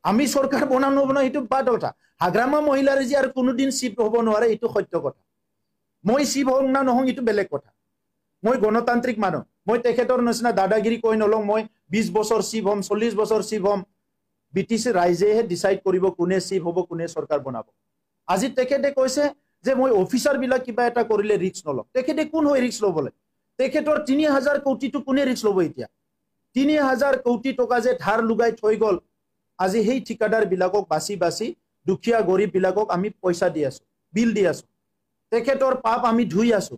আমি সৰকাৰ বনাম নবনা এইটো বাদ কথা হাগ্ৰামা মহিলাৰ যে আৰু কোনোদিন চিফ হ'ব নোৱাৰে এইটো সত্য কথা মই চিফ হওঁ না নহওঁ এইটো বেলেগ কথা মই গণতান্ত্ৰিক মানুহ মই তেখেতৰ নিচিনা দাদাগিৰি কৈ নলওঁ মই 20 বছৰ চিফ হ'ম 40 বছৰ চিফ হ'ম বিটিসি ৰাইজেহে ডিসাইড কৰিব কোনে চিফ হ'ব কোনে সরকার বনাব আজি তেখেতে কৈছে যে মই অফিসার বিলাক কিবা এটা কৰিলে ৰিস্ক নলওঁ তেখেতে কোন হৈ ৰিস্ক ল'বলে তেখেতৰ 3000 কোটিটো কোনে ৰিস্ক ল'ব এতিয়া 3000 কোটি টকা যে ধাৰ লুগাই থৈ গল আজি হেই ঠিকাদার বিলাকক বাসি বাসি দুখিয়া গরিব বিলাকক আমি পয়সা দি আছো বিল দি আছো তেখেতৰ পাপ আমি ধুই আছো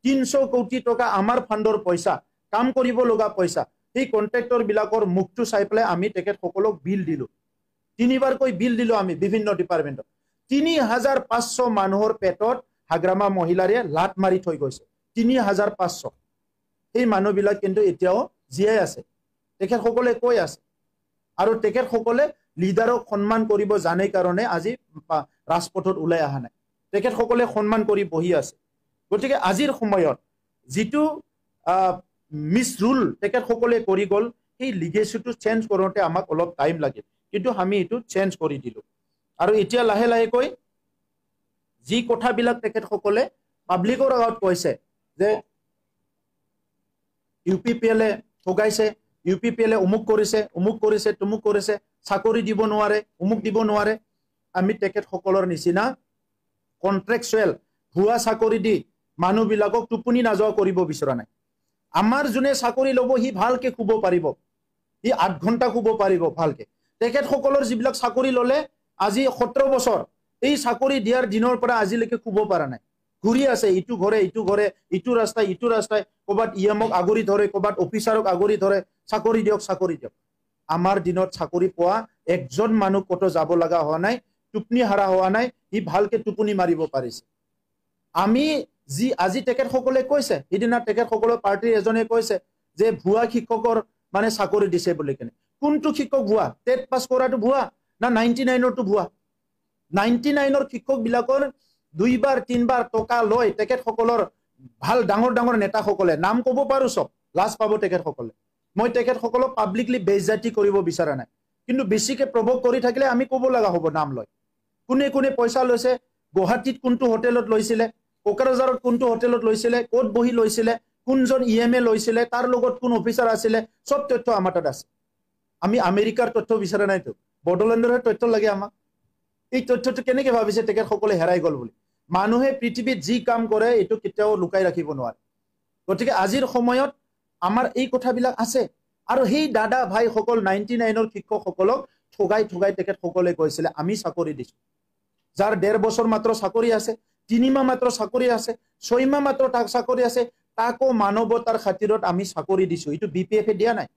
300 কোটি টকা আমাৰ ফান্ডৰ পয়সা কাম কৰিব লগা পয়সা এই কন্ট্ৰাক্টৰ বিলাকৰ মুখটো চাই পেলাই আমি তেখেত সকলক বিল দিলো তিনিবাৰ কৈ বিল দিলো আমি বিভিন্ন ডিপাৰ্টমেন্টত 3500 মানুহৰ পেটত হাগ্ৰামা মহিলাৰে লাট মাৰি থৈ গৈছে 3500 এই মানুহবিলাক কিন্তু এতিয়াও জিয়াই আছে তেখেত সকলে কৈ আছে আৰু তেখেত সকলে লিডাৰক সন্মান কৰিব জানে কাৰণে আজি ৰাজপথত ওলাই অহা নাই তেখেত সকলে সন্মান কৰি বহি আছে গতিকে আজিৰ সময়ত যেটো মিস ৰুল তেখেত সকলে কৰি গল এই লিগেসিটো চেঞ্জ কৰোতে আমাক অলপ টাইম লাগে কিন্তু আমি এটো চেঞ্জ কৰি দিলো আৰু এতিয়া লাহে লাহে কৈ যি কথাবিলাক তেখেত সকলে পাব্লিকৰ আগত কৈছে যে ইউপিপিএল ঠগাইছে ইউপিপিএল উমুক কৰিছে তুমুক কৰিছে চাকৰি দিব নোৱাৰে উমুক দিব নোৱাৰে আমি তেখেত সকলৰ নিচিনা কন্ট্ৰাকচুয়াল ভুয়া চাকৰি দি মানুহবিলাকক টুপনি নাযোৱা কৰিব বিচৰা নাই আমাৰ জুনে চাকৰি লব হি ভালকে খুব পাৰিব হি 8 ঘন্টা খুব পাৰিব ভালকে তেখেত সকলৰ যিবিলাক চাকৰি ললে আজি 17 বছৰ এই চাকৰি দিয়াৰ দিনৰ পৰা আজিলৈকে খুব পাৰা নাই ঘুৰি আছে ইটু ঘৰে ইটু ৰাস্তায় কবাত ইএমক আগৰি ধৰে কবাত অফিচাৰক আগৰি ধৰে চাকৰি দিয়ক আমাৰ দিনত চাকৰি পোৱা একজন মানুহ কত যাব লগা হোৱা নাই টুপনি হাৰা হোৱা নাই ই ভালকে টুপনি মাৰিব পাৰিছে আমি যি আজি তেখেত সকলে কৈছে এদিনা তেখেত সকলৰ পাৰ্টিৰ এজনে কৈছে যে ভুয়া শিক্ষকৰ মানে চাকৰি দিছে বুলি কেনে কোনটো শিক্ষক ভুয়া টেট পাস কৰাটো ভুয়া না 99 টো ভুয়া 99 শিক্ষক বিলাকৰ দুইবাৰ তিনবাৰ টকা লৈ তেখেত সকলৰ ভাল ডাঙৰ নেতা সকলে নাম কব পাৰো সব লাজ পাব তেখেত সকলে মই তেখেত সকলক পাব্লিকলি বেইজ্জতি কৰিব বিচৰা নাই কিন্তু বেছিকে প্ৰভোগ কৰি থাকিলে আমি কব লগা হ'ব নাম লৈ কোনে পইচা লৈছে গুৱাহাটীত কোনটো হোটেলত লৈছিলে কোকৰাঝাৰত কোনটো হোটেলত লৈছিলে কোত বহি লৈছিলে কোনজন ইএমএ লৈছিলে তাৰ লগত কোন অফিচাৰ আছিল সব তথ্য আমাৰ তাত আছে আমি আমেৰিকাৰ তথ্য বিচৰা নাইতো বডলেণ্ডৰ তথ্য লাগে আমাক এই তথ্যটো কেনেকৈ ভাবিছে তেখেত সকলে হেৰাই গল বুলি মানুহে পৃথিৱীত যি কাম কৰে এটো কেতিয়াও লুকাই ৰাখিব নোৱাৰে গতিকে আজিৰ সময়ত আমাৰ এই কথাবিলাক আছে আৰু হেই দাদা ভাই সকল 99 শিক্ষক সকলক ঠগাই তেখেত সকলে কৈছিল আমি চাকৰি দিছো যাৰ 1.5 বছৰ মাত্ৰ চাকৰি আছে 3 মাহ মাত্ৰ চাকৰি আছে 6 মাহ মাত্ৰ চাকৰি আছে তাকো মানৱতাৰ খাতিৰত আমি চাকৰি দিছো এটো বিপিএফ দিয়া নাই